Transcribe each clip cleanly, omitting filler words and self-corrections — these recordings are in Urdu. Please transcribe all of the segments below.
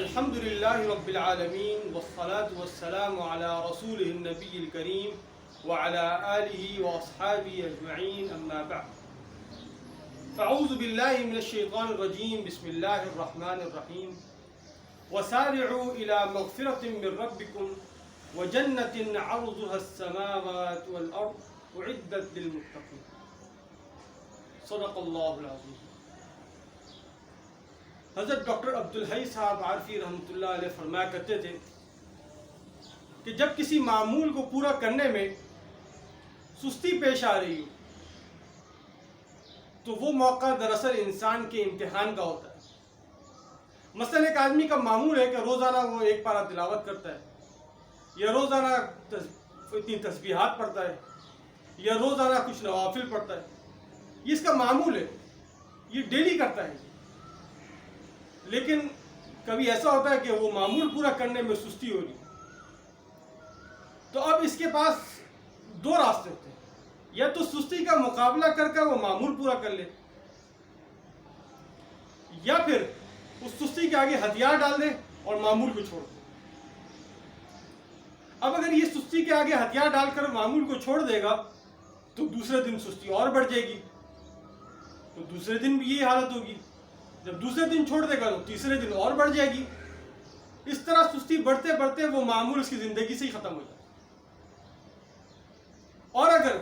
الحمد لله رب العالمين والصلاة والسلام على رسوله النبي الكريم وعلى آله وأصحابه أجمعين أما بعد فأعوذ بالله من الشيطان الرجيم بسم الله الرحمن الرحيم وسارعوا إلى مغفرة من ربكم وجنة عرضها السماوات والأرض أعدت للمتقين صدق الله العظيم. حضرت ڈاکٹر عبدالحی صاحب عارفی رحمۃ اللہ علیہ فرمایا کرتے تھے کہ جب کسی معمول کو پورا کرنے میں سستی پیش آ رہی ہو تو وہ موقع دراصل انسان کے امتحان کا ہوتا ہے. مثلا ایک آدمی کا معمول ہے کہ روزانہ وہ ایک پارہ تلاوت کرتا ہے یا روزانہ اتنی تسبیحات پڑھتا ہے یا روزانہ کچھ نوافل پڑھتا ہے. یہ اس کا معمول ہے, یہ ڈیلی کرتا ہے. لیکن کبھی ایسا ہوتا ہے کہ وہ معمول پورا کرنے میں سستی ہو رہی, تو اب اس کے پاس دو راستے ہوتے ہیں. یا تو سستی کا مقابلہ کر کر وہ معمول پورا کر لے, یا پھر اس سستی کے آگے ہتھیار ڈال دے اور معمول کو چھوڑ دے. اب اگر یہ سستی کے آگے ہتھیار ڈال کر معمول کو چھوڑ دے گا تو دوسرے دن سستی اور بڑھ جائے گی, تو دوسرے دن بھی یہ حالت ہوگی. جب دوسرے دن چھوڑ دے گا تو تیسرے دن اور بڑھ جائے گی. اس طرح سستی بڑھتے بڑھتے وہ معمول اس کی زندگی سے ہی ختم ہو جائے. اور اگر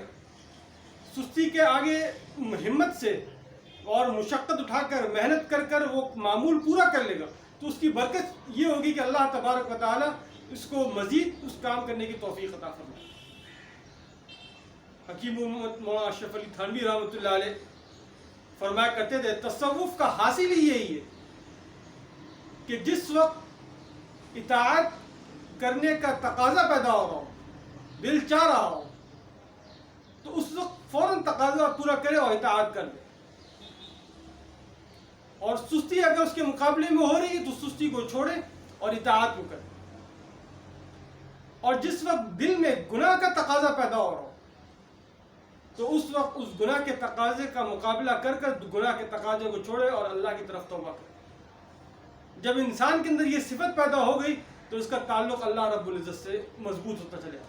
سستی کے آگے ہمت سے اور مشقت اٹھا کر محنت کر کر وہ معمول پورا کر لے گا تو اس کی برکت یہ ہوگی کہ اللہ تبارک و تعالی اس کو مزید اس کام کرنے کی توفیق عطا فرمائے. حکیم محمد مولانا اشرف علی تھانوی رحمۃ اللہ علیہ فرمایا کرتے تھے تصوف کا حاصل ہی یہی ہے کہ جس وقت اطاعت کرنے کا تقاضا پیدا ہو رہا ہو, دل چاہ رہا ہو, تو اس وقت فوراً تقاضا پورا کرے اور اطاعت کر لے. اور سستی اگر اس کے مقابلے میں ہو رہی ہے تو سستی کو چھوڑے اور اطاعت کو کرے. اور جس وقت دل میں گناہ کا تقاضا پیدا ہو رہا ہو تو اس وقت اس گناہ کے تقاضے کا مقابلہ کر کر گناہ کے تقاضے کو چھوڑے اور اللہ کی طرف توبہ کرے. جب انسان کے اندر یہ صفت پیدا ہو گئی تو اس کا تعلق اللہ رب العزت سے مضبوط ہوتا چلے گا.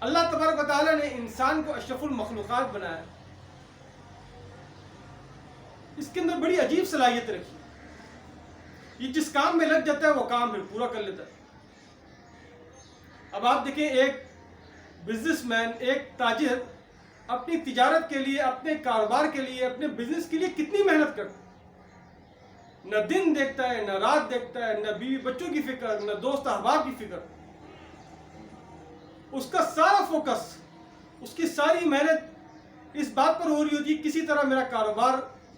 اللہ تبارک و تعالیٰ نے انسان کو اشرف المخلوقات بنایا, اس کے اندر بڑی عجیب صلاحیت رکھی. یہ جس کام میں لگ جاتا ہے وہ کام پھر پورا کر لیتا ہے. اب آپ دیکھیں, ایک بزنس مین, ایک تاجر اپنی تجارت کے لیے, اپنے کاروبار کے لیے, اپنے بزنس کے لیے کتنی محنت کرتا ہے. نہ دن دیکھتا ہے, نہ رات دیکھتا ہے, نہ بیوی بچوں کی فکر, نہ دوست احباب کی فکر. اس کا سارا فوکس, اس کی ساری محنت اس بات پر ہو رہی ہوتی ہے کسی طرح میرا کاروبار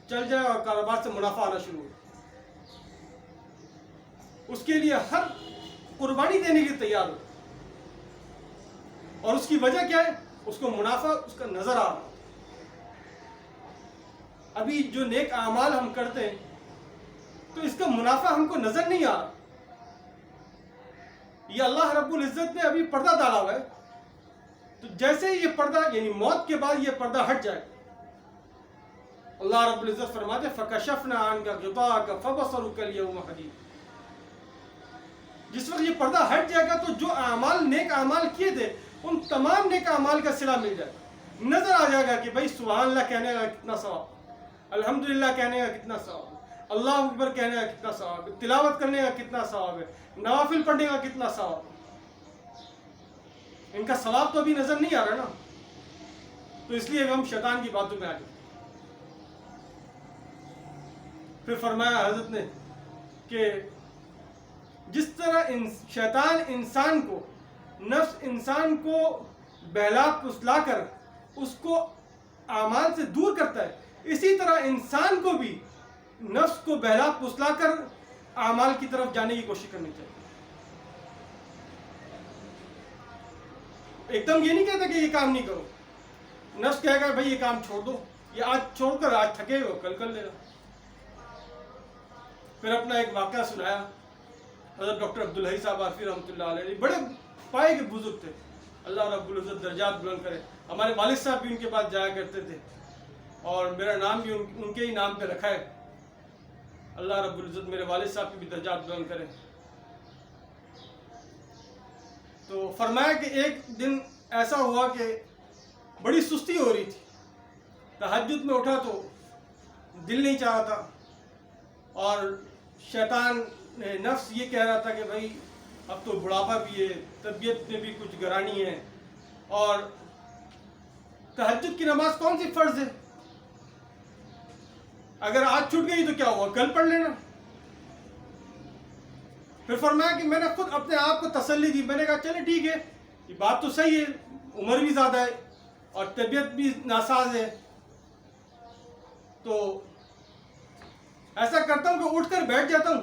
چل جائے اور کاروبار سے منافع آنا شروع ہو. اس کے لیے ہر قربانی دینے کے لیے تیار ہو. اور اس کی وجہ کیا ہے؟ اس کو منافع اس کا نظر آ رہا. ابھی جو نیک اعمال ہم کرتے ہیں تو اس کا منافع ہم کو نظر نہیں آ رہا. یہ اللہ رب العزت نے ابھی پردہ ڈالا ہوا ہے, تو جیسے یہ پردہ یعنی موت کے بعد یہ پردہ ہٹ جائے, اللہ رب العزت فرماتے فَكَشَفْنَا عَنْكَ غِطَاءَكَ فَبَصَرُكَ الْيَوْمَ حَدِيدٌ. جس وقت یہ پردہ ہٹ جائے گا تو جو اعمال نیک اعمال کیے تھے ان تمام نیک اعمال کا صلہ مل جائے گا. نظر آ جائے گا کہ بھائی سبحان اللہ کہنے کا کتنا ثواب, الحمدللہ کہنے کا کتنا ثواب, اللہ اکبر کہنے کا کتنا ثواب, تلاوت کرنے کا کتنا ثواب ہے, نوافل پڑھنے کا کتنا ثواب. ان کا ثواب تو ابھی نظر نہیں آ رہا نا, تو اس لیے ہم شیطان کی باتوں میں آ گئے. پھر فرمایا حضرت نے کہ جس طرح شیطان انسان کو, نفس انسان کو بہلا پھسلا کر اس کو اعمال سے دور کرتا ہے, اسی طرح انسان کو بھی نفس کو بہلا پھسلا کر اعمال کی طرف جانے کی کوشش کرنی چاہیے. ایک دم یہ نہیں کہتا کہ یہ کام نہیں کرو. نفس کہے گا بھائی یہ کام چھوڑ دو, یہ آج چھوڑ کر آج تھکے ہو کل کر لے گا. پھر اپنا ایک واقعہ سنایا. حضرت ڈاکٹر عبدالحی صاحب عارفی رحمۃ اللہ علیہ بڑے پائے کے بزرگ تھے, اللہ رب العزت درجات بلند کرے. ہمارے والد صاحب بھی ان کے پاس جایا کرتے تھے اور میرا نام بھی ان کے ہی نام پہ رکھا ہے. اللہ رب العزت میرے والد صاحب کی بھی درجات بلند کرے. تو فرمایا کہ ایک دن ایسا ہوا کہ بڑی سستی ہو رہی تھی. تہجد میں اٹھا تو دل نہیں چاہ رہا تھا، اور شیطان نفس یہ کہہ رہا تھا کہ بھائی اب تو بڑھاپا بھی ہے، طبیعت میں بھی کچھ گرانی ہے، اور تہجد کی نماز کون سی فرض ہے؟ اگر آج چھوٹ گئی تو کیا ہوا، کل پڑھ لینا. پھر فرمایا کہ میں نے خود اپنے آپ کو تسلی دی. میں نے کہا چلے ٹھیک ہے، یہ بات تو صحیح ہے، عمر بھی زیادہ ہے اور طبیعت بھی ناساز ہے، تو ایسا کرتا ہوں کہ اٹھ کر بیٹھ جاتا ہوں،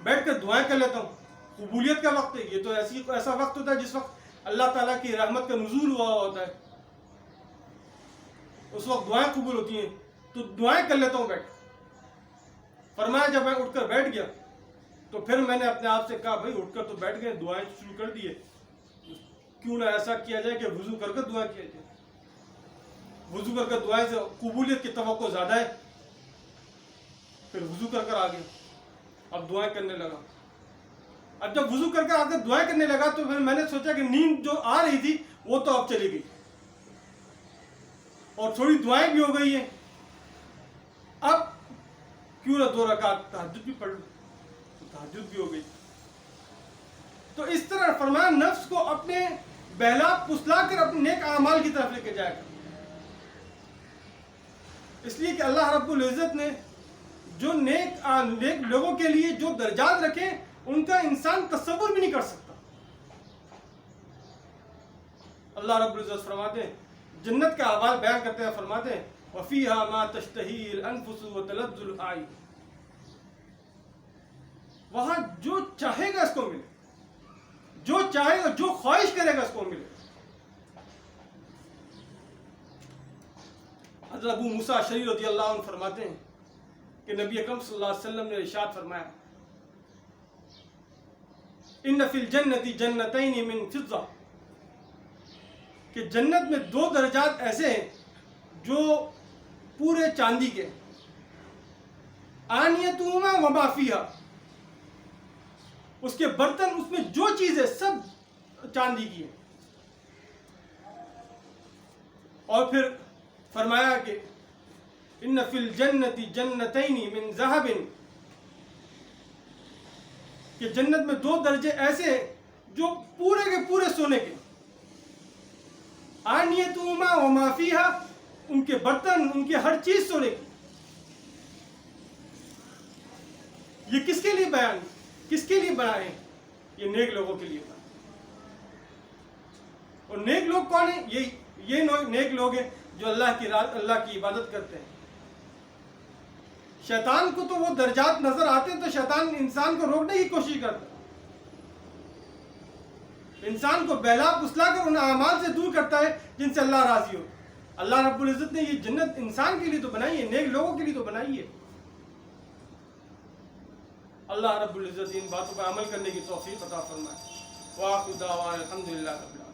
بیٹھ کر دعائیں کر لیتا ہوں. قبولیت کا وقت ہے یہ، تو ایسا وقت ہوتا ہے جس وقت اللہ تعالیٰ کی رحمت کا نزول ہوا ہوتا ہے، اس وقت دعائیں قبول ہوتی ہیں، تو دعائیں کر لیتا ہوں بیٹھ. فرمایا جب میں اٹھ کر بیٹھ گیا تو پھر میں نے اپنے آپ سے کہا بھائی اٹھ کر تو بیٹھ گئے، دعائیں شروع کر دیے، کیوں نہ ایسا کیا جائے کہ وضو کر کر دعا کیا جائے. وضو کر کر دعائیں سے قبولیت کی توقع زیادہ ہے. پھر وضو کر آ گیا، اب دعائیں کرنے لگا. اب جب وضو کر آ کر دعائیں کرنے لگا تو پھر میں نے سوچا کہ نیند جو آ رہی تھی وہ تو اب چلی گئی، اور تھوڑی دعائیں بھی ہو گئی ہیں، اب کیوں نہ 2 رکعت تہجد بھی پڑھ لوں. تہجد بھی ہو گئی. تو اس طرح فرمایا نفس کو اپنے بہلا پسلا کر اپنے نیک اعمال کی طرف لے کے جائے گا. اس لیے کہ اللہ رب العزت نے جو نیک لوگوں کے لیے جو درجات رکھے ان کا انسان تصور بھی نہیں کر سکتا. اللہ رب العزت فرماتے ہیں، جنت کا احوال بیان کرتے ہیں، فرماتے ہیں وَفِيهَا مَا تَشْتَهِي الْأَنفُسُ وَتَلَذُّ الْأَعْيُنُ. وہاں جو چاہے گا اس کو ملے، جو چاہے گا، جو خواہش کرے گا اس کو ملے. حضرت ابو موسیٰ اشعری رضی اللہ عنہ فرماتے ہیں کہ نبی اکرم صلی اللہ علیہ وسلم نے ارشاد فرمایا ان فی الجنت جنتین من فضہ، کہ جنت میں 2 درجات ایسے ہیں جو پورے چاندی کے، آنیتہما وما فیہا، اس کے برتن، اس میں جو چیز ہے سب چاندی کی ہے. اور پھر فرمایا کہ ان فی الجنت جنتین من ذہب، کہ جنت میں 2 درجے ایسے ہیں جو پورے کے پورے سونے کے، آنیتہما وما فیہا، ان کے برتن، ان کی ہر چیز سونے کی. یہ کس کے لیے بیان، کس کے لیے بنائے؟ یہ نیک لوگوں کے لیے بنائے. اور نیک لوگ کون ہیں؟ یہ نیک لوگ ہیں جو اللہ کی عبادت کرتے ہیں. شیطان کو تو وہ درجات نظر آتے ہیں تو شیطان انسان کو روکنے کی کوشش کرتا ہے، انسان کو بہلا پسلا کر ان اعمال سے دور کرتا ہے جن سے اللہ راضی ہو. اللہ رب العزت نے یہ جنت انسان کے لیے تو بنائی ہے، نیک لوگوں کے لیے تو بنائی ہے. اللہ رب العزت ان باتوں پر عمل کرنے کی توفیق عطا فرمائے. وآخر دعوانا الحمدللہ رب العالمین.